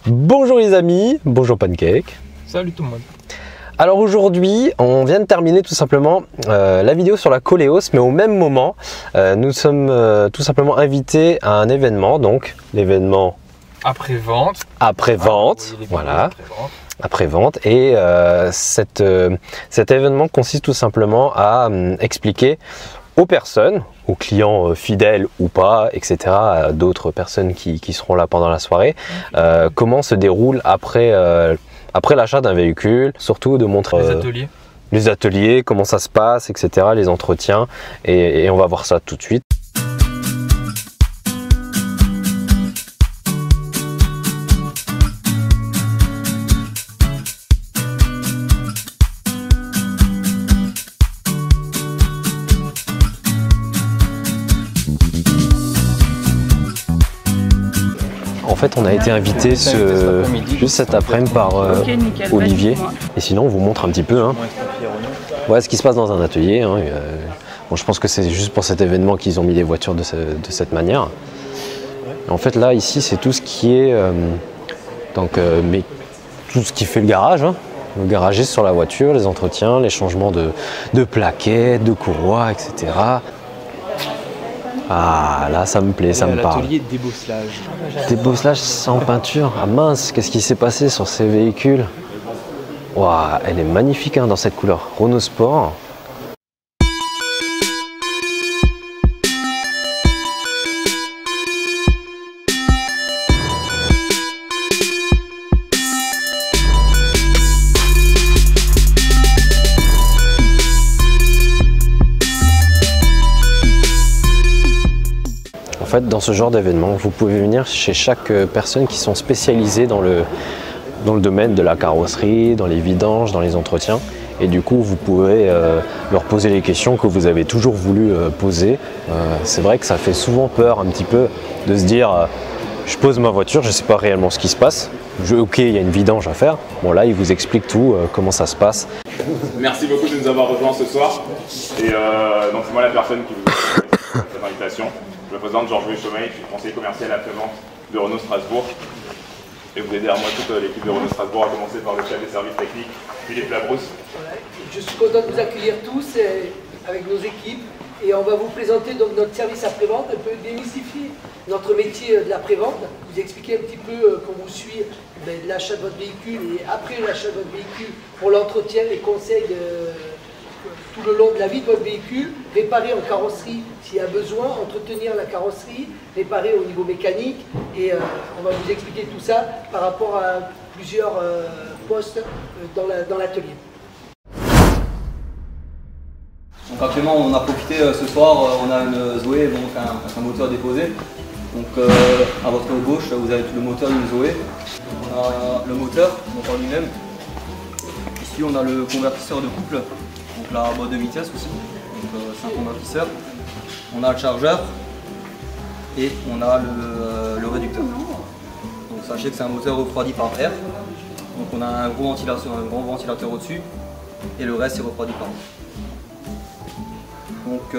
Bonjour les amis, bonjour Pancake. Salut tout le monde. Alors aujourd'hui, on vient de terminer tout simplement la vidéo sur la Koleos, mais au même moment, nous sommes tout simplement invités à un événement, donc l'événement Après-vente. Après-vente, voilà. Après-vente, et cet événement consiste tout simplement à expliquer aux personnes, aux clients fidèles ou pas, etc., à d'autres personnes qui seront là pendant la soirée, comment se déroule après l'achat d'un véhicule, surtout de montrer les ateliers, comment ça se passe, etc., les entretiens, et on va voir ça tout de suite. En fait, on a été invité juste cet après-midi par Olivier. Et sinon, on vous montre un petit peu ouais, ce qui se passe dans un atelier. Bon, je pense que c'est juste pour cet événement qu'ils ont mis les voitures de cette manière. Et en fait, là, ici, c'est tout ce qui est mais tout ce qui fait le garage. Le garagiste sur la voiture, les entretiens, les changements de plaquettes, de courroies, etc. Ah, là, ça me plaît, ça me parle. L'atelier débosselage. Débosselage sans peinture. Ah mince, qu'est-ce qui s'est passé sur ces véhicules? Waouh, elle est magnifique dans cette couleur. Renault Sport. En fait, dans ce genre d'événement, vous pouvez venir chez chaque personne qui sont spécialisées dans le domaine de la carrosserie, dans les vidanges, dans les entretiens. Et du coup, vous pouvez leur poser les questions que vous avez toujours voulu poser. C'est vrai que ça fait souvent peur un petit peu de se dire je pose ma voiture, je ne sais pas réellement ce qui se passe. Ok, il y a une vidange à faire. Bon là, il vous explique tout, comment ça se passe. Merci beaucoup de nous avoir rejoints ce soir. Et donc c'est moi la personne qui vous a fait cette invitation. Je me présente Georges-Louis Chaumet, je suis conseiller commercial à Prévente de Renault Strasbourg. Et vous aidez à moi toute l'équipe de Renault Strasbourg, à commencer par le chef des services techniques, Philippe Labrousse. Voilà. Je suis content de vous accueillir tous avec nos équipes. Et on va vous présenter donc notre service après-vente, un peu démystifier notre métier de l'après-vente, vous expliquer un petit peu qu'on vous suit l'achat de votre véhicule et après l'achat de votre véhicule pour l'entretien, les conseils tout le long de la vie de votre véhicule, réparer en carrosserie s'il y a besoin, entretenir la carrosserie, réparer au niveau mécanique et on va vous expliquer tout ça par rapport à plusieurs postes dans l'atelier. Donc actuellement on a profité ce soir, on a une Zoé, donc un moteur déposé. Donc à votre gauche vous avez tout le moteur d'une Zoé. On a le moteur donc en lui-même. Ici on a le convertisseur de couple, donc la boîte de vitesse aussi, donc c'est un convertisseur. On a le chargeur et on a le réducteur. Donc sachez que c'est un moteur refroidi par air. Donc on a un grand ventilateur au-dessus et le reste est refroidi par air. Donc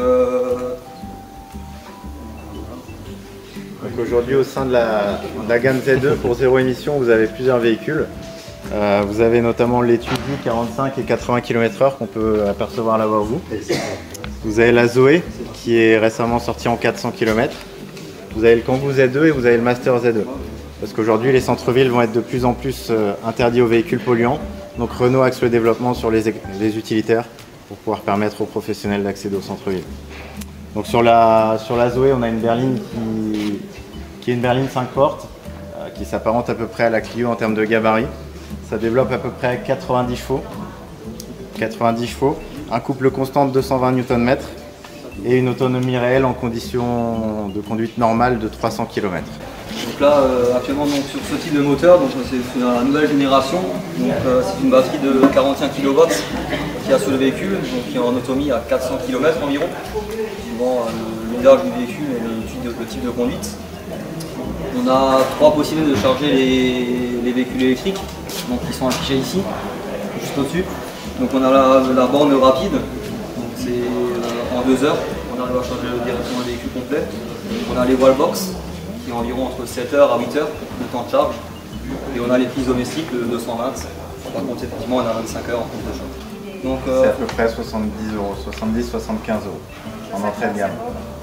aujourd'hui au sein de la gamme Z2 pour zéro émission, vous avez plusieurs véhicules. Vous avez notamment l'étude 45 et 80 km/h qu'on peut apercevoir là-bas vous. Vous avez la Zoé qui est récemment sortie en 400 km. Vous avez le Kangoo Z2 et vous avez le Master Z2. Parce qu'aujourd'hui les centres-villes vont être de plus en plus interdits aux véhicules polluants. Donc Renault axe le développement sur les utilitaires pour pouvoir permettre aux professionnels d'accéder au centre-ville. Donc sur la Zoé, on a une berline qui est une berline 5 portes, qui s'apparente à peu près à la Clio en termes de gabarit. Ça développe à peu près 90 chevaux. 90 chevaux, un couple constant de 220 Nm et une autonomie réelle en conditions de conduite normale de 300 km. Donc là, actuellement donc, sur ce type de moteur, c'est la nouvelle génération. C'est une batterie de 45 kW qui a sur le véhicule, donc qui est en autonomie à 400 km environ, suivant l'usage du véhicule et le type de conduite. On a trois possibilités de charger les véhicules électriques, donc qui sont affichés ici, juste au-dessus. Donc on a la borne rapide, donc c'est en 2 heures, on arrive à charger directement le véhicule complet. On a les wallbox, qui est environ entre 7 heures à 8 heures de temps de charge. Et on a les prises domestiques de 220. Par contre, effectivement, on a 25 heures en prise de choc. Donc, c'est à peu près 70 €, 70-75 € en entrée de gamme.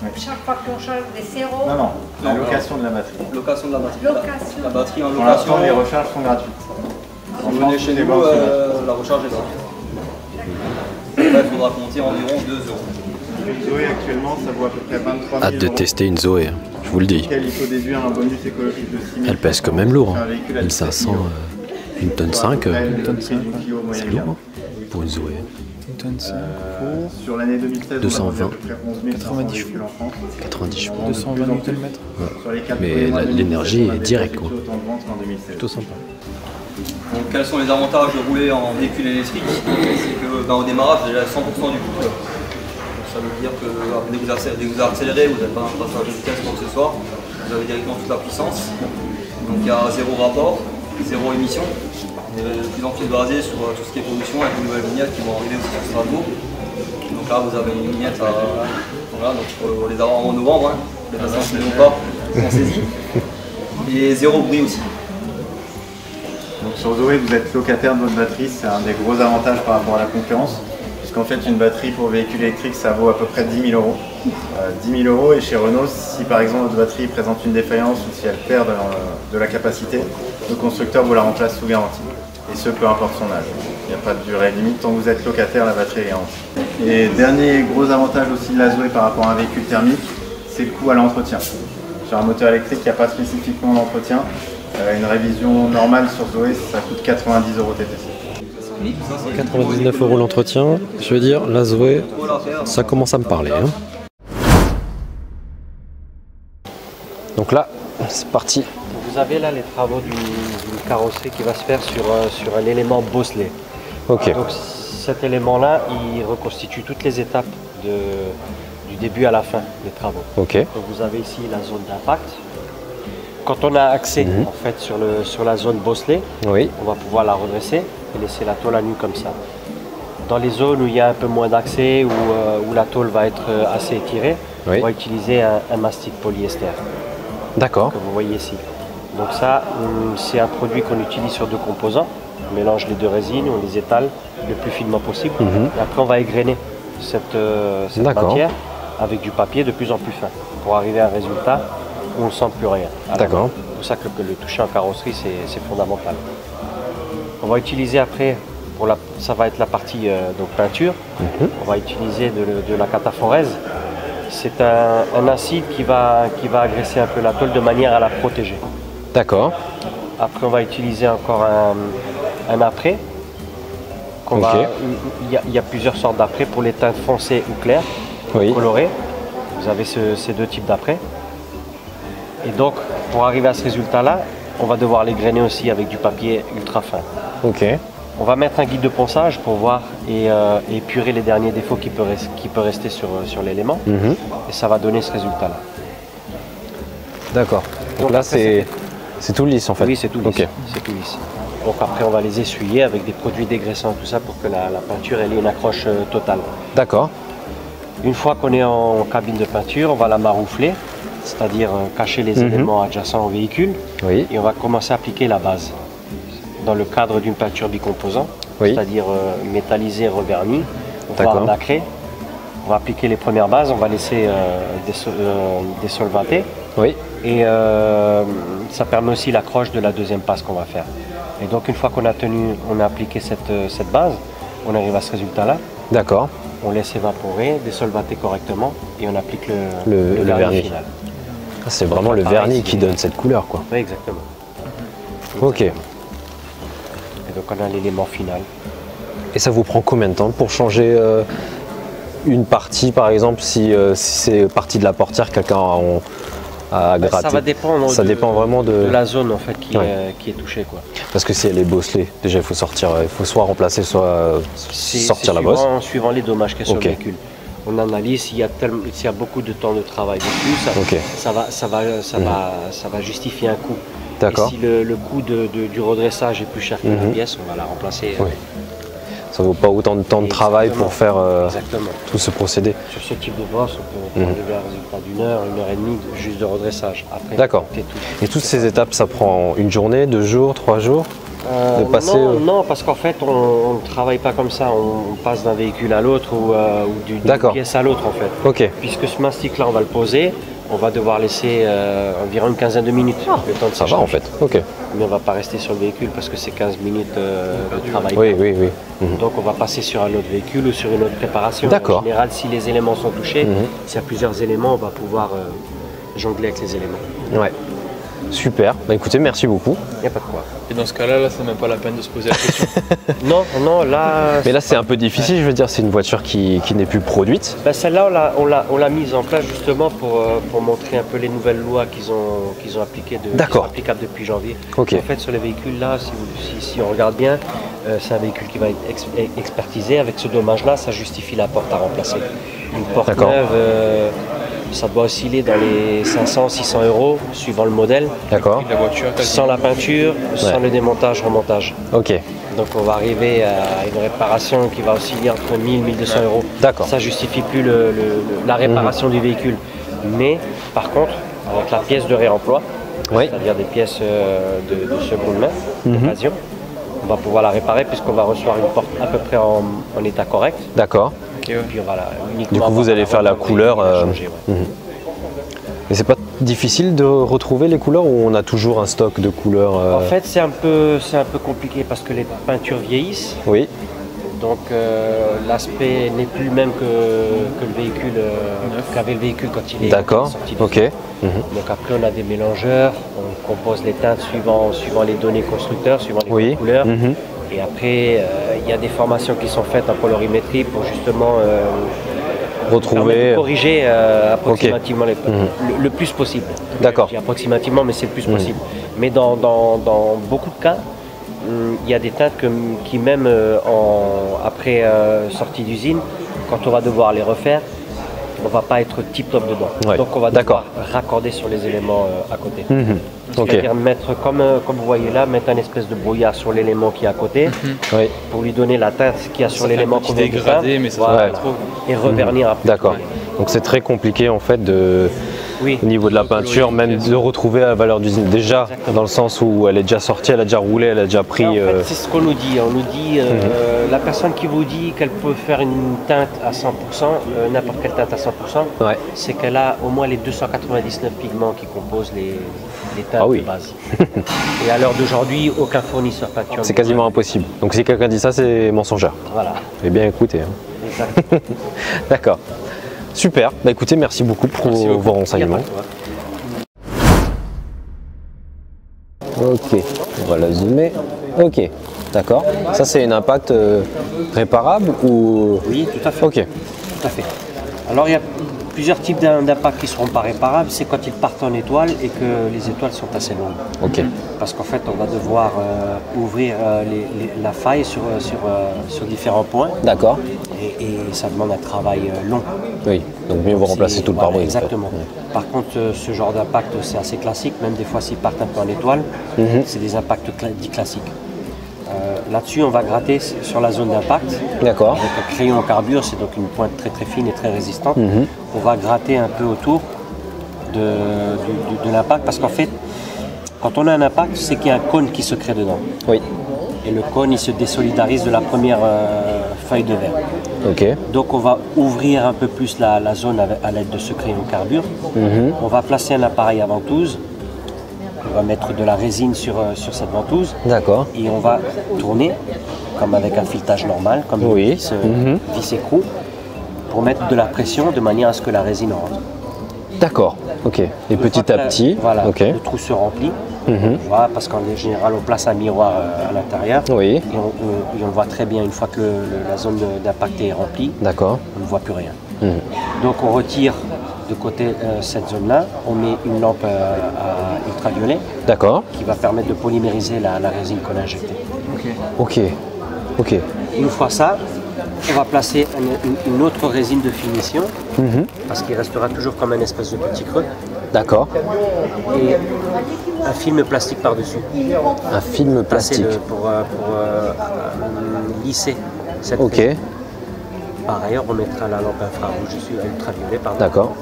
Oui. Chaque fois qu'on change des zéros. Non, la location de la batterie. Location de la batterie. Location. La batterie en Pour l'instant, location. les recharges sont gratuites. Si vous venez chez nous, la recharge est gratuite. Là, il faudra compter environ 2 €. Une Zoé actuellement, ça vaut à peu près 23 000 Hâte de €. tester une Zoé, hein, je vous le dis. Il faut déduire un bonus écologique de 6 000 €. Elle pèse quand même lourd, hein. Un véhicule à 1500, 17 000 une tonne 5, Une tonne 5, c'est lourd hein, pour une Zoé. Une tonne 5 pour sur l'année 2016, 220, on a vendu à peu près 11 500 véhicules en France. 90 chevaux. 220 Nm. Sur les 4 Mais premiers mois de l'énergie 2016, on a est directe, déjà quoi. effectué autant de ventes qu'en 2016. Plutôt sympa. Donc, quels sont les avantages de rouler en véhicule électrique? C'est que au démarrage, déjà 100% du coup. Ça veut dire que dès que vous accélérez, vous n'avez pas un passage de vitesse quoi que ce soit. Vous avez directement toute la puissance. Donc il y a zéro rapport, zéro émission. On est de plus en plus basé sur tout ce qui est pollution avec de nouvelles vignettes qui vont arriver aussi sur Strasbourg. Donc là, vous avez une vignette voilà, donc pour les avoir en novembre. Hein. Les patients ne l'ont pas, sont saisis. Et zéro bruit aussi. Donc sur Zoé, vous êtes locataire de votre batterie, c'est un des gros avantages par rapport à la concurrence. Puisqu'en fait, une batterie pour véhicule électrique, ça vaut à peu près 10 000 €. 10 000 € et chez Renault, si par exemple votre batterie présente une défaillance ou si elle perd de la capacité, le constructeur vous la remplace sous garantie. Et ce, peu importe son âge. Il n'y a pas de durée limite, tant que vous êtes locataire, la batterie est garantie. Et dernier gros avantage aussi de la Zoé par rapport à un véhicule thermique, c'est le coût à l'entretien. Sur un moteur électrique, il n'y a pas spécifiquement d'entretien. Une révision normale sur Zoé, ça coûte 90 € TTC. 99 € l'entretien, je veux dire, la Zoé, ça commence à me parler. Hein. Donc là, c'est parti. Vous avez là les travaux d'une carrosserie qui va se faire sur un élément bosselé. Ok. Donc cet élément-là, il reconstitue toutes les étapes du début à la fin des travaux. Ok. Donc vous avez ici la zone d'impact. Quand on a accès en fait sur la zone bosselée, Oui. on va pouvoir la redresser et laisser la tôle à nu comme ça. Dans les zones où il y a un peu moins d'accès, où la tôle va être assez étirée, Oui. on va utiliser un mastic polyester D'accord. que vous voyez ici. Donc ça, c'est un produit qu'on utilise sur deux composants. On mélange les deux résines, on les étale le plus finement possible. Et après, on va égrainer cette matière avec du papier de plus en plus fin pour arriver à un résultat où on ne sent plus rien. D'accord. C'est pour ça que le toucher en carrosserie, c'est fondamental. On va utiliser après, ça va être la partie donc peinture, on va utiliser de la cataphorèse. C'est un acide qui va agresser un peu la tôle de manière à la protéger. D'accord. Après, on va utiliser encore un apprêt. Il y a plusieurs sortes d'apprêts pour les teintes foncées ou claires, colorées. Vous avez ces deux types d'apprêts. Et donc, pour arriver à ce résultat-là, on va devoir les grainer aussi avec du papier ultra fin. Ok. On va mettre un guide de ponçage pour voir et épurer les derniers défauts qui peuvent rester sur l'élément. Et ça va donner ce résultat-là. D'accord. Donc là, c'est tout lisse en fait. Oui, c'est tout lisse. Ok. C'est tout lisse. Donc après, on va les essuyer avec des produits dégraissants, tout ça, pour que la peinture ait une accroche totale. D'accord. Une fois qu'on est en cabine de peinture, on va la maroufler, c'est-à-dire cacher les éléments adjacents au véhicule. Oui. Et on va commencer à appliquer la base dans le cadre d'une peinture bicomposant, c'est-à-dire métallisée, revernie, voire nacrée. On va appliquer les premières bases, on va laisser désolvater. Oui. Et ça permet aussi l'accroche de la deuxième passe qu'on va faire. Et donc une fois qu'on a appliqué cette base, on arrive à ce résultat-là. D'accord. On laisse évaporer, désolvater correctement et on applique le vernis final. C'est vraiment le vernis qui donne cette couleur, quoi. Oui, exactement. Ok. Et donc on a l'élément final. Et ça vous prend combien de temps pour changer une partie, par exemple, si c'est partie de la portière, quelqu'un a gratté? Ça va dépendre. Ça dépend vraiment de la zone en fait qui est touchée, quoi. Parce que si elle est bosselée, déjà il faut sortir, il faut soit remplacer, soit sortir la bosse. Suivant les dommages qu'il y a sur le véhicule. On analyse s'il y a beaucoup de temps de travail dessus, ça va justifier un coût. Et si le coût du redressage est plus cher que la pièce, on va la remplacer. Ça vaut pas autant de temps de travail pour faire Exactement. tout ce procédé. Sur ce type de brosse, on peut arriver à un résultat d'une heure et demie juste de redressage. Après, D'accord. Et toutes ces étapes, ça prend une journée, 2 jours, 3 jours de passer non, parce qu'en fait, on ne travaille pas comme ça. On passe d'un véhicule à l'autre ou d'une pièce à l'autre, en fait. Ok. Puisque ce mastic-là, on va le poser, on va devoir laisser environ une quinzaine de minutes. Le temps de Ça va en fait. Ok. Mais on ne va pas rester sur le véhicule parce que c'est 15 minutes de travail. Oui, oui, oui. Donc on va passer sur un autre véhicule ou sur une autre préparation. D'accord. En général, si les éléments sont touchés, s'il y a plusieurs éléments, on va pouvoir jongler avec les éléments. Ouais. Super. Bah écoutez, merci beaucoup. Il n'y a pas de quoi. Et dans ce cas-là, c'est même pas la peine de se poser la question. Non, là... Mais là, c'est un peu difficile, je veux dire, c'est une voiture qui n'est plus produite. Ben, celle-là, on l'a mise en place justement pour montrer un peu les nouvelles lois qu'ils ont appliquées, qui sont applicables depuis janvier. Ok. En fait, sur les véhicules là, si on regarde bien, c'est un véhicule qui va être expertisé. Avec ce dommage-là, ça justifie la porte à remplacer. Une porte neuve, ça doit osciller dans les 500-600 € suivant le modèle. D'accord. La voiture, sans la peinture, sans le démontage, remontage. Ok. Donc on va arriver à une réparation qui va osciller entre 1000 et 1200 €. D'accord. Ça justifie plus la réparation du véhicule. Mais par contre, avec la pièce de réemploi, c'est-à-dire des pièces de seconde main, d'occasion, on va pouvoir la réparer puisqu'on va recevoir une porte à peu près en état correct. D'accord. Et puis voilà, Du coup, vous allez faire la couleur. Et c'est pas difficile de retrouver les couleurs ou on a toujours un stock de couleurs En fait, c'est un peu compliqué parce que les peintures vieillissent. Oui. Donc l'aspect n'est plus le même que le véhicule, qu'avait le véhicule quand il est sorti. Ok. Donc après, on a des mélangeurs, on compose les teintes suivant les données constructeurs, suivant les couleurs. Et après, il y a des formations qui sont faites en colorimétrie pour justement retrouver, corriger approximativement le plus possible. D'accord. Je dis approximativement, mais c'est le plus possible. Mais dans beaucoup de cas, il y a des teintes qui même après sortie d'usine, quand on va devoir les refaire, on va pas être tip-top dedans. Ouais. Donc on va devoir raccorder sur les éléments à côté. C'est-à-dire mettre, comme vous voyez là, mettre un espèce de brouillard sur l'élément qui est à côté pour lui donner la teinte qu'il y a sur l'élément qu'on veut dégradé, mais ça va trop. Et revernir après. D'accord. Donc c'est très compliqué en fait au niveau de la peinture, même de retrouver la valeur d'usine. Déjà, dans le sens où elle est déjà sortie, elle a déjà roulé, elle a déjà pris. En fait, c'est ce qu'on nous dit. On nous dit, la personne qui vous dit qu'elle peut faire une teinte à 100%, n'importe quelle teinte à 100%, c'est qu'elle a au moins les 299 pigments qui composent les teintes de base. Et à l'heure d'aujourd'hui, aucun fournisseur peinture. C'est quasiment impossible. Donc si quelqu'un dit ça, c'est mensongère. Voilà. Eh bien écoutez. Exact. D'accord. Super. Bah écoutez, merci beaucoup pour vos renseignements. Ok, on va la zoomer. Ok, d'accord. Ça c'est un impact réparable ou... Oui, tout à fait. Ok. Tout à fait. Alors il y a plusieurs types d'impacts qui ne seront pas réparables. C'est quand ils partent en étoile et que les étoiles sont assez longues. Ok. Parce qu'en fait, on va devoir ouvrir la faille sur différents points. D'accord. Et ça demande un travail long. Oui, donc mieux vous remplacer tout le pare-brise. Exactement. Par contre, ce genre d'impact, c'est assez classique, même des fois s'ils partent un peu en étoile, c'est des impacts dits classiques. Là-dessus, on va gratter sur la zone d'impact. D'accord. Avec un crayon en carbure, c'est donc une pointe très très fine et très résistante. On va gratter un peu autour de l'impact parce qu'en fait, quand on a un impact, c'est qu'il y a un cône qui se crée dedans. Oui. Et le cône, il se désolidarise de la première feuille de verre. Ok. Donc on va ouvrir un peu plus la zone à l'aide de ce crayon carbure. On va placer un appareil à ventouse. On va mettre de la résine sur cette ventouse. D'accord. Et on va tourner, comme avec un filetage normal, comme une vis écrou, pour mettre de la pression de manière à ce que la résine rentre. D'accord. Ok. Et petit à petit, voilà, le trou se remplit. Voilà, parce qu'en général, on place un miroir à l'intérieur. Oui. Et on le voit très bien une fois que la zone d'impact est remplie. D'accord. On ne voit plus rien. Donc on retire de côté cette zone-là, on met une lampe à ultraviolet. D'accord. Qui va permettre de polymériser la résine qu'on a injectée. Ok. Ok. Une fois ça, on va placer une autre résine de finition, parce qu'il restera toujours comme un espèce de petit creux. D'accord. Et un film plastique par-dessus. Un film plastique. Pour lisser cette Ok, résine. Par ailleurs, on mettra la lampe infrarouge dessus, ultraviolet, pardon. d'accord.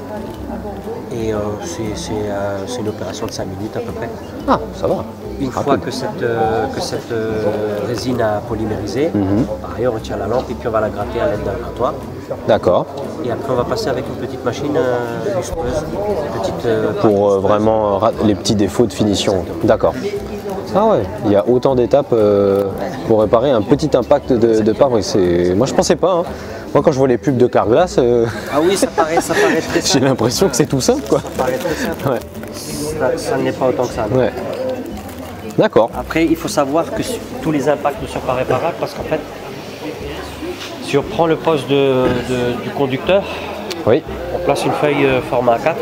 Et c'est une opération de 5 minutes à peu près. Ah, ça va. Une fois que cette résine a polymérisé, par ailleurs on tient la lampe et puis on va la gratter à l'aide d'un grattoir. D'accord. Et après on va passer avec une petite machine luspreuse, Pour vraiment les petits défauts de finition. D'accord. Ah ouais, il y a autant d'étapes pour réparer un petit impact de pare-brise. Moi je pensais pas. Hein. Moi quand je vois les pubs de Carglass, Ah oui, ça paraît très j'ai simple. l'impression que c'est tout simple quoi. Ça paraît très simple. Ouais. Ça n'est pas autant que ça. non. Ouais. D'accord. Après, il faut savoir que tous les impacts ne sont pas réparables parce qu'en fait, si on prend le poste du conducteur, Oui. on place une feuille format A4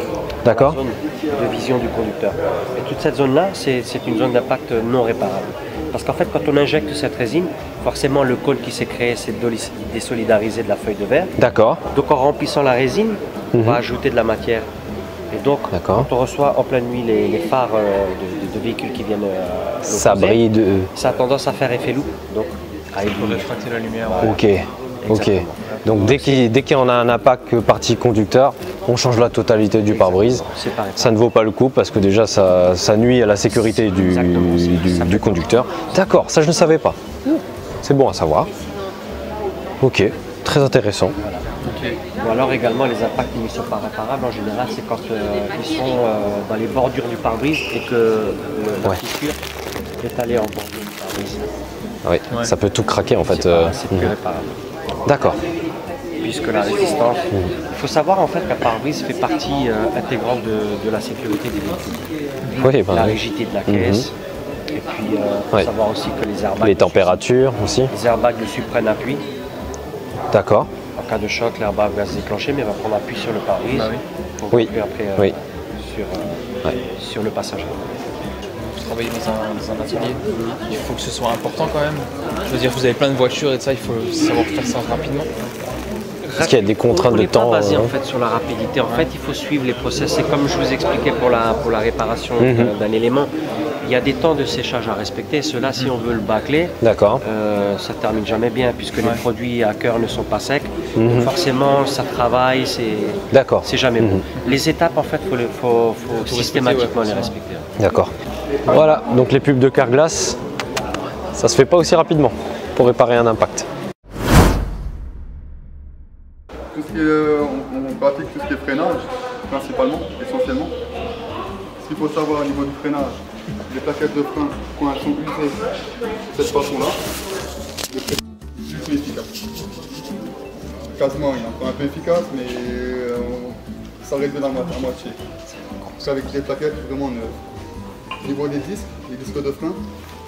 D'accord. zone de vision du conducteur. Et toute cette zone-là, c'est une zone d'impact non réparable. Parce qu'en fait, quand on injecte cette résine, forcément le cône qui s'est créé, c'est désolidariser de la feuille de verre. D'accord. Donc en remplissant la résine, on va ajouter de la matière. Et donc, D'accord. quand on reçoit en pleine nuit les phares de véhicules qui viennent Ça l'opposer, brille de. ça a tendance à faire effet loupe, donc à Pour illuminer. réfracter la lumière. Ok. Ok. Exactement. Donc dès qu'il y en a un impact partie conducteur, on change la totalité du pare-brise. C'est pareil. Ça ne vaut pas le coup parce que déjà ça nuit à la sécurité du conducteur. D'accord, ça je ne savais pas. C'est bon à savoir. Ok, très intéressant. Ou alors également les impacts qui ne sont pas réparables en général, c'est quand ils sont dans les bordures du pare-brise et que la Ouais. fissure est allée en bordure du pare-brise. Oui, ça peut tout craquer en fait. C'est plus réparable. D'accord. Puisque la résistance. Il faut savoir en fait qu'un pare-brise fait partie intégrante de la sécurité des véhicules. Oui, ben La oui. rigidité de la caisse. Et puis il faut Ouais. savoir aussi que les airbags. Les températures aussi. Les airbags dessus prennent appui. D'accord. En cas de choc, l'airbag va se déclencher, mais va prendre appui sur le pare-brise. Bah oui. Pour Oui. conclure après Oui. sur le passager. Vous travaillez dans un atelier, il faut que ce soit important quand même. Je veux dire, vous avez plein de voitures et de ça, il faut savoir faire ça rapidement. Parce qu'il y a des contraintes On de n'est pas temps. basé en fait sur la rapidité. En fait, il faut suivre les process. C'est comme je vous expliquais pour la réparation d'un élément. Il y a des temps de séchage à respecter. Cela, si on veut le bâcler, D'accord. ça termine jamais bien puisque les produits à cœur ne sont pas secs. Donc forcément, ça travaille, D'accord. c'est jamais bon. Les étapes, en fait, faut systématiquement les respecter. D'accord. Voilà, donc les pubs de Carglass, ça se fait pas aussi rapidement pour réparer un impact. Tout ce qui est, on pratique tout ce qui est freinage, principalement, essentiellement. Ce qu'il faut savoir au niveau du freinage, les plaquettes de frein, quand elles sont usées de cette façon-là, le freinage est plus efficace. Quasiment, il est encore un peu efficace, mais ça réside à moitié. Parce qu'avec des plaquettes vraiment neuves. Au niveau des disques, les disques de frein,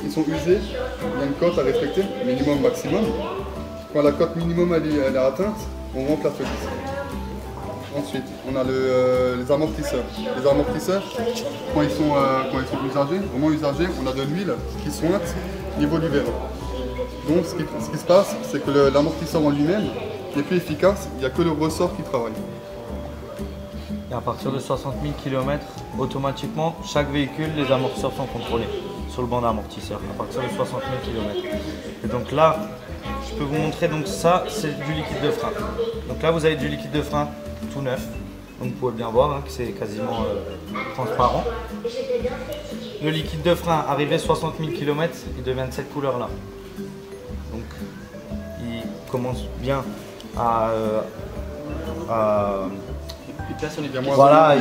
ils sont usés, il y a une cote à respecter, minimum, maximum. Quand la cote minimum elle est atteinte, on remplace le disque. Ensuite, on a les amortisseurs. Les amortisseurs, quand ils sont usagés, vraiment usagés, on a de l'huile qui sointe au niveau du vélo. Donc ce qui se passe, c'est que l'amortisseur en lui-même n'est plus efficace, il n'y a que le ressort qui travaille. Et à partir de 60 000 km, automatiquement, chaque véhicule, les amortisseurs sont contrôlés sur le banc d'amortisseur, à partir de 60 000 km. Et donc là, je peux vous montrer, donc ça, c'est du liquide de frein. Donc là, vous avez du liquide de frein tout neuf. Donc vous pouvez bien voir que c'est quasiment transparent. Le liquide de frein, arrivé 60 000 km, il devient de cette couleur-là. Donc il commence bien à voilà,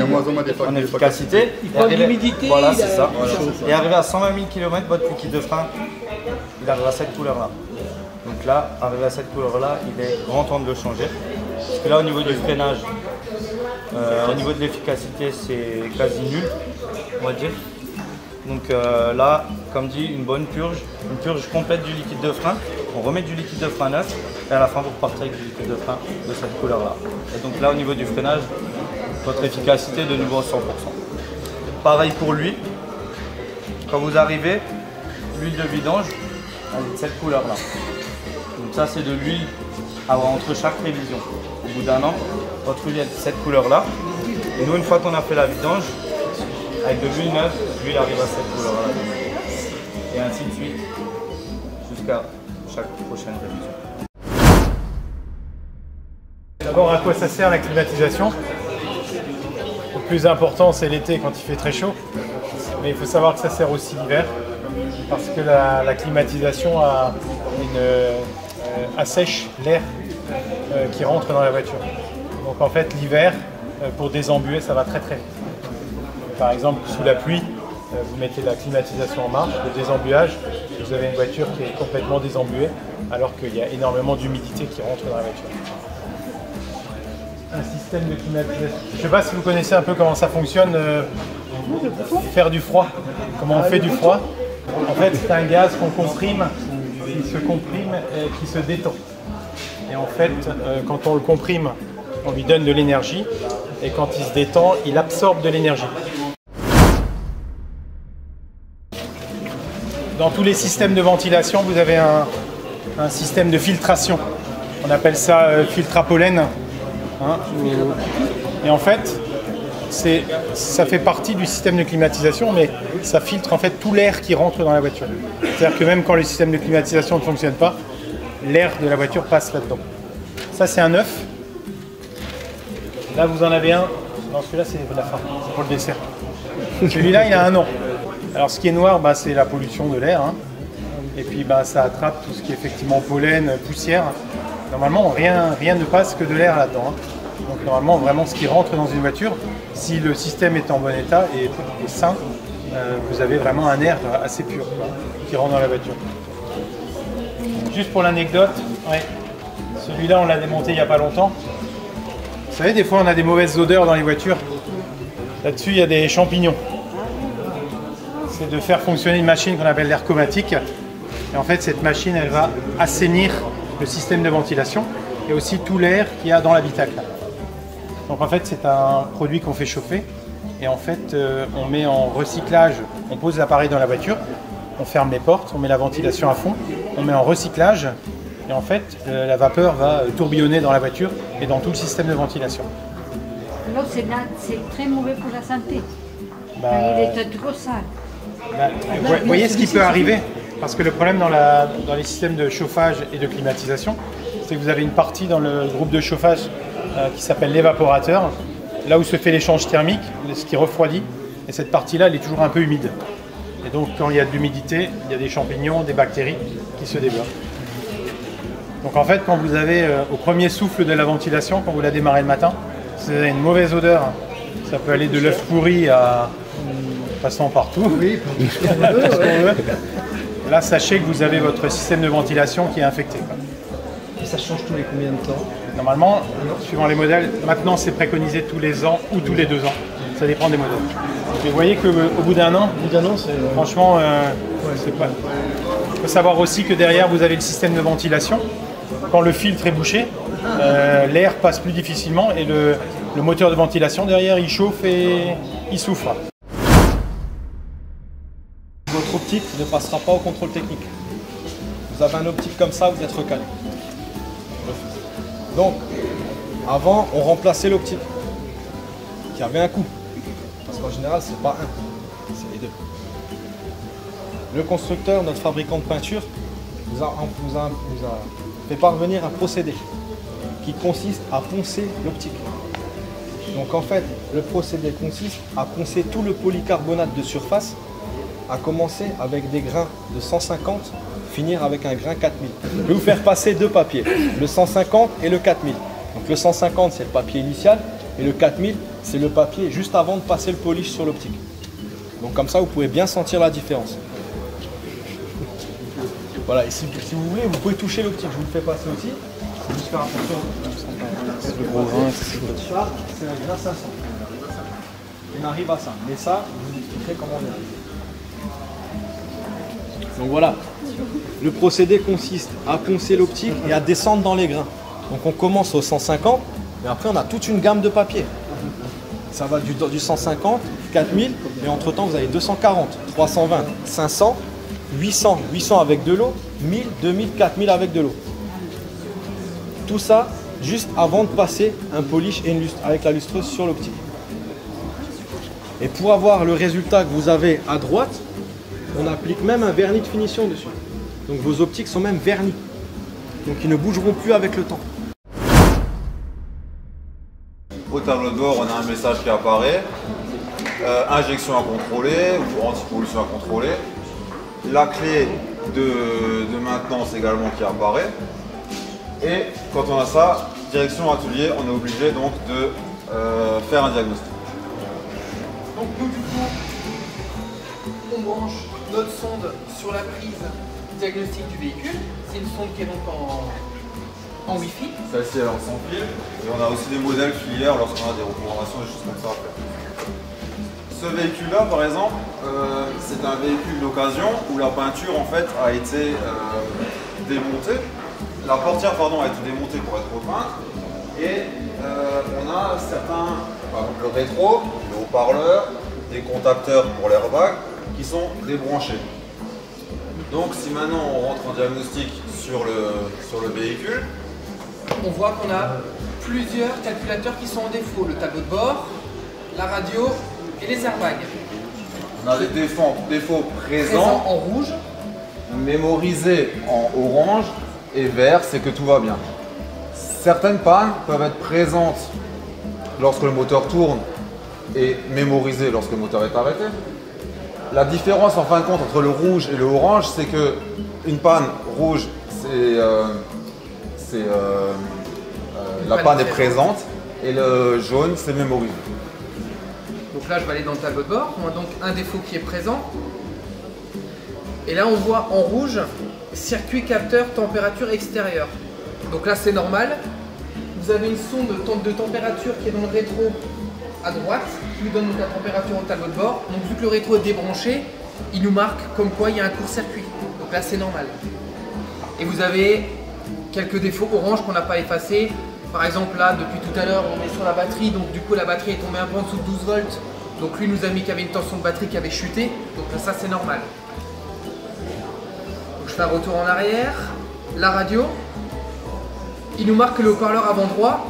en efficacité. Il prend de l'humidité. Voilà, c'est ça. Et arrivé à 120 000 km, votre liquide de frein, il arrive à cette couleur-là. Donc là, arrivé à cette couleur-là, il est grand temps de le changer. Parce que là, au niveau du freinage, au niveau de l'efficacité, c'est quasi nul, on va dire. Donc là, comme dit, une bonne purge, une purge complète du liquide de frein. On remet du liquide de frein neuf et à la fin, vous repartez avec du liquide de frein de cette couleur-là. Et donc là, au niveau du freinage, votre efficacité est de nouveau à 100%. Pareil pour l'huile. Quand vous arrivez, l'huile de vidange, elle est de cette couleur-là. Donc ça, c'est de l'huile entre chaque révision. Au bout d'un an, votre huile est de cette couleur-là. Et nous, une fois qu'on a fait la vidange, avec de l'huile neuve, l'huile arrive à cette couleur-là. Et ainsi de suite, jusqu'à chaque prochaine révision. D'abord, à quoi ça sert la climatisation? Le plus important, c'est l'été quand il fait très chaud. Mais il faut savoir que ça sert aussi l'hiver. Parce que la climatisation assèche l'air qui rentre dans la voiture. Donc en fait, l'hiver, pour désembuer, ça va très très vite. Par exemple, sous la pluie, vous mettez la climatisation en marche, le désembuage, vous avez une voiture qui est complètement désembuée, alors qu'il y a énormément d'humidité qui rentre dans la voiture. Un système de climatisation. Je ne sais pas si vous connaissez un peu comment ça fonctionne, faire du froid. Comment on fait du froid? En fait, c'est un gaz qu'on comprime, qui se comprime et qui se détend. Et en fait, quand on le comprime, on lui donne de l'énergie, et quand il se détend, il absorbe de l'énergie. Dans tous les systèmes de ventilation, vous avez un système de filtration. On appelle ça filtre à pollen. Hein, et en fait, ça fait partie du système de climatisation, mais ça filtre en fait tout l'air qui rentre dans la voiture. C'est-à-dire que même quand le système de climatisation ne fonctionne pas, l'air de la voiture passe là-dedans. Ça, c'est un œuf. Là, vous en avez un. Non, celui-là, c'est la fin. C'est pour le dessert. Celui-là, il a 1 an. Alors, ce qui est noir, c'est la pollution de l'air. Hein. Et puis, ça attrape tout ce qui est effectivement pollen, poussière. Normalement, rien ne passe que de l'air là-dedans. Hein. Donc, normalement, vraiment, ce qui rentre dans une voiture, si le système est en bon état et sain, vous avez vraiment un air assez pur qui rentre dans la voiture. Juste pour l'anecdote, ouais, celui-là, on l'a démonté il n'y a pas longtemps. Vous savez, des fois, on a des mauvaises odeurs dans les voitures. Là-dessus, il y a des champignons. C'est de faire fonctionner une machine qu'on appelle l'ergomatique. Et en fait, cette machine, elle va assainir le système de ventilation et aussi tout l'air qu'il y a dans l'habitacle. Donc en fait, c'est un produit qu'on fait chauffer. Et en fait, on met en recyclage, on pose l'appareil dans la voiture, on ferme les portes, on met la ventilation à fond, on met en recyclage. Et en fait, la vapeur va tourbillonner dans la voiture et dans tout le système de ventilation. Alors c'est très mauvais pour la santé. Il est trop sale. Vous voyez ce qui peut arriver? Parce que le problème dans les systèmes de chauffage et de climatisation, c'est que vous avez une partie dans le groupe de chauffage qui s'appelle l'évaporateur, là où se fait l'échange thermique, ce qui refroidit. Et cette partie-là, elle est toujours un peu humide. Et donc, quand il y a de l'humidité, il y a des champignons, des bactéries qui se développent. Donc en fait, quand vous avez au premier souffle de la ventilation, quand vous la démarrez le matin, si vous avez une mauvaise odeur, ça peut aller de l'œuf pourri à passant partout. Oui, là, sachez que vous avez votre système de ventilation qui est infecté. Et ça change tous les combien de temps? Normalement, suivant les modèles, maintenant c'est préconisé tous les ans ou tous les 2 ans. Ça dépend des modèles. Et vous voyez qu'au bout d'un an, franchement, c'est pas... Il faut savoir aussi que derrière, vous avez le système de ventilation. Quand le filtre est bouché, l'air passe plus difficilement et le moteur de ventilation derrière, il chauffe et il souffre. Votre optique ne passera pas au contrôle technique. Vous avez un optique comme ça, vous êtes recalé. Donc, avant, on remplaçait l'optique, qui avait un coût. Parce qu'en général, c'est pas un, c'est les 2. Le constructeur, notre fabricant de peinture, vous a fait parvenir un procédé qui consiste à poncer l'optique. Donc en fait, le procédé consiste à poncer tout le polycarbonate de surface, à commencer avec des grains de 150, finir avec un grain 4000. Je vais vous faire passer 2 papiers, le 150 et le 4000. Donc le 150, c'est le papier initial, et le 4000, c'est le papier juste avant de passer le polish sur l'optique. Donc comme ça, vous pouvez bien sentir la différence. Voilà, et si vous voulez, vous pouvez toucher l'optique. Je vous le fais passer aussi. Il faut juste faire attention. C'est le gros grain, c'est le grain 500. On arrive à ça. Mais ça, je vous expliquerai comment on y arrive. Donc voilà, le procédé consiste à poncer l'optique et à descendre dans les grains. Donc on commence au 150, mais après on a toute une gamme de papiers. Ça va du 150, 4000, et entre temps vous avez 240, 320, 500, 800, 800 avec de l'eau, 1000, 2000, 4000 avec de l'eau. Tout ça juste avant de passer un polish et avec la lustreuse sur l'optique. Et pour avoir le résultat que vous avez à droite, on applique même un vernis de finition dessus. Donc vos optiques sont même vernis. Donc ils ne bougeront plus avec le temps. au tableau de bord, on a un message qui apparaît, injection à contrôler ou anti-pollution à contrôler, la clé de maintenance également qui apparaît, et quand on a ça, direction atelier, on est obligé donc de faire un diagnostic. Donc nous du coup, on branche notre sonde sur la prise diagnostic du véhicule. C'est une sonde qui est donc en Wi-Fi. Celle-ci elle est en sans fil. Et on a aussi des modèles filières lorsqu'on a des recommandations, des choses comme ça à faire. Ce véhicule-là, par exemple, c'est un véhicule d'occasion où la peinture en fait a été démontée. La portière a été démontée pour être repeinte. Et on a certains, par exemple le rétro, le haut-parleur, des contacteurs pour l'airbag qui sont débranchés. Donc si maintenant on rentre en diagnostic sur le véhicule, on voit qu'on a plusieurs calculateurs qui sont en défaut. Le tableau de bord, la radio et les airbags. On a des défauts présents en rouge, mémorisés en orange et vert, c'est que tout va bien. Certaines pannes peuvent être présentes lorsque le moteur tourne et mémorisées lorsque le moteur est arrêté. La différence en fin de compte entre le rouge et le orange, c'est que une panne rouge, la panne est présente et le jaune, c'est mémorisé. Donc là, je vais aller dans le tableau de bord. On a donc un défaut qui est présent. Et là, on voit en rouge, circuit capteur température extérieure. Donc là, c'est normal. Vous avez une sonde de température qui est dans le rétro à droite, qui nous donne donc la température au tableau de bord. Donc vu que le rétro est débranché, il nous marque comme quoi il y a un court-circuit. Donc là, c'est normal. Et vous avez quelques défauts orange qu'on n'a pas effacés. Par exemple, là, depuis tout à l'heure, on est sur la batterie. Donc du coup, la batterie est tombée un peu en dessous de 12 volts. Donc lui nous a mis qu'il y avait une tension de batterie qui avait chuté. Donc là, ça, c'est normal. Donc je fais un retour en arrière. La radio. Il nous marque que le haut-parleur avant droit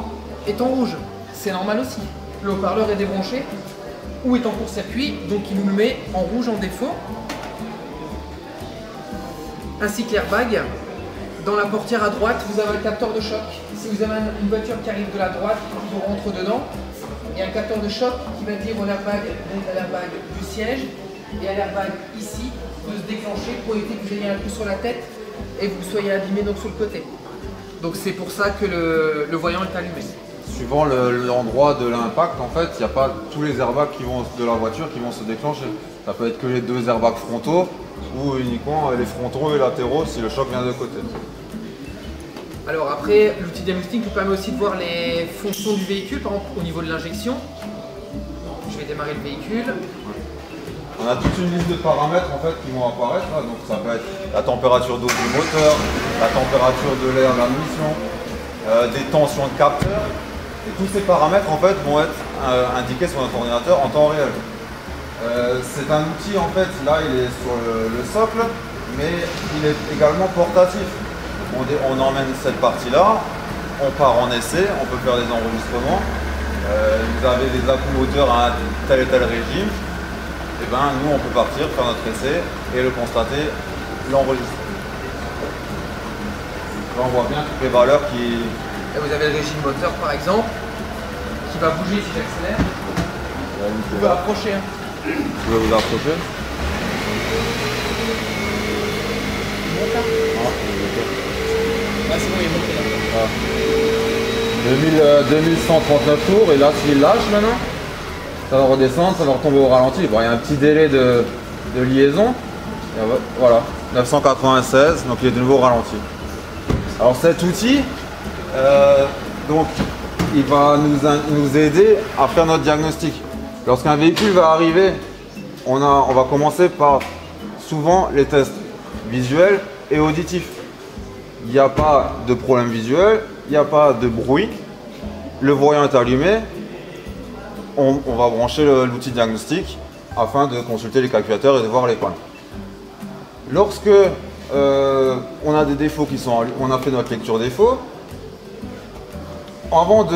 est en rouge. C'est normal aussi. Le haut-parleur est débranché ou est en court-circuit, donc il nous met en rouge en défaut. Ainsi que l'airbag. Dans la portière à droite, vous avez un capteur de choc. Si vous avez une voiture qui arrive de la droite et qui vous rentre dedans, il y a un capteur de choc qui va dire au airbag, donc à l'airbag du siège et à l'airbag ici, de se déclencher pour éviter que vous ayez un coup sur la tête et que vous soyez abîmé donc sur le côté. Donc c'est pour ça que le voyant est allumé. Suivant l'endroit de l'impact, en fait, il n'y a pas tous les airbags de la voiture qui vont se déclencher. Ça peut être que les deux airbags frontaux ou uniquement les frontaux et latéraux si le choc vient de côté. Alors après, l'outil diagnostic nous permet aussi de voir les fonctions du véhicule, par exemple au niveau de l'injection. Je vais démarrer le véhicule. On a toute une liste de paramètres en fait qui vont apparaître. Là. Donc ça peut être la température d'eau du moteur, la température de l'air de la mission, des tensions de capteur. Et tous ces paramètres en fait vont être indiqués sur notre ordinateur en temps réel. C'est un outil en fait, là il est sur le socle, mais il est également portatif. On emmène cette partie-là, on part en essai, on peut faire des enregistrements. Vous avez des accumulateurs à tel et tel régime. Et ben nous on peut partir, faire notre essai et le constater, l'enregistrer. Là on voit bien toutes les valeurs qui... Là vous avez le régime moteur par exemple, qui va bouger si j'accélère. Vous pouvez approcher. Hein. Vous pouvez vous approcher. Ah, c'est bon, il est monté là. 2139 tours et là s'il lâche maintenant, ça va redescendre, ça va retomber au ralenti. Bon, il y a un petit délai de liaison. Et voilà, 996, donc il est de nouveau au ralenti. Alors cet outil, donc, il va nous aider à faire notre diagnostic. Lorsqu'un véhicule va arriver, on va commencer par souvent les tests visuels et auditifs. Il n'y a pas de problème visuel, il n'y a pas de bruit, le voyant est allumé, on va brancher l'outil diagnostic afin de consulter les calculateurs et de voir les pannes. Lorsque on a des défauts on a fait notre lecture défaut, avant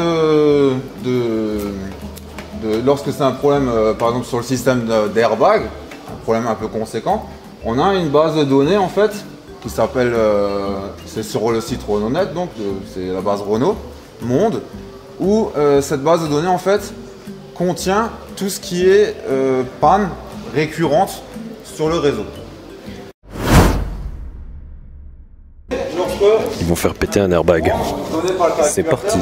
lorsque c'est un problème par exemple sur le système d'airbag, un problème un peu conséquent, on a une base de données en fait qui s'appelle, c'est sur le site Renault.net, donc c'est la base Renault, Monde, où cette base de données en fait contient tout ce qui est panne récurrente sur le réseau. Ils vont faire péter un airbag. C'est parti.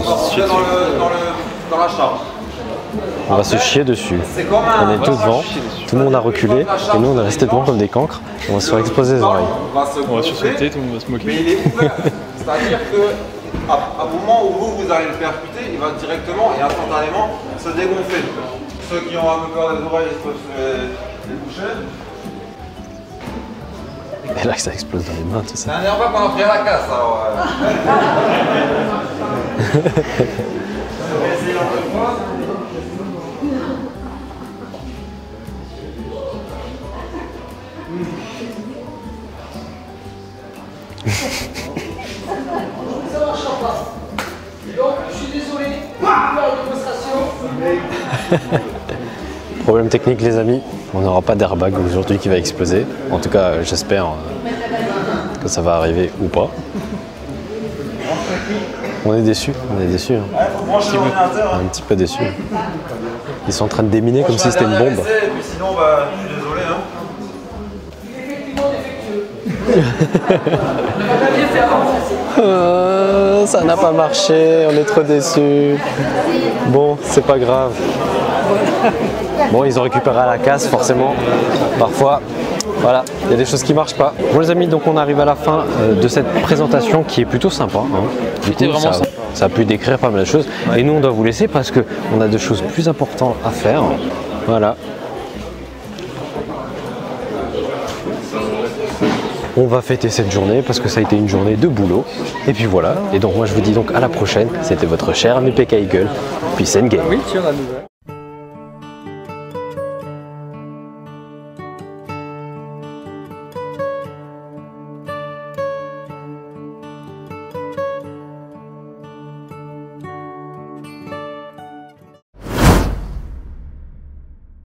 Dans la charge. On va se chier dessus. On est tout devant, tout le monde a reculé et nous on est resté devant comme des cancres. On va se faire exploser les oreilles. On va sursauter, tout le monde va se moquer. Mais il est ouvert. C'est-à-dire qu'à un moment où vous allez le percuter, il va directement et instantanément se dégonfler. Ceux qui ont un peu peur des oreilles, ils peuvent se les boucher. Et là que ça explose dans les mains, tout ça. C'est un airbag qu'on a pris à la casse, alors. Ça marche pas. Donc, je suis désolé pour la démonstration. Problème technique les amis, on n'aura pas d'airbag aujourd'hui qui va exploser. En tout cas, j'espère que ça va arriver ou pas. On est déçus, hein. Un petit peu déçus. Ils sont en train de déminer comme si c'était une bombe. Sinon, bah, je suis désolé. Hein. Ça n'a pas marché, on est trop déçus. Bon, c'est pas grave. Bon, ils ont récupéré à la casse, forcément. Parfois, voilà, il y a des choses qui marchent pas. Bon les amis, donc on arrive à la fin de cette présentation qui est plutôt sympa. Hein. Du coup, ça a pu décrire pas mal de choses. Et nous, on doit vous laisser parce qu'on a des choses plus importantes à faire. Voilà. On va fêter cette journée parce que ça a été une journée de boulot. Et puis voilà. Et donc moi je vous dis donc à la prochaine. C'était votre cher ami PK Eagle. Peace and game. Oui, tu en as nouvelle.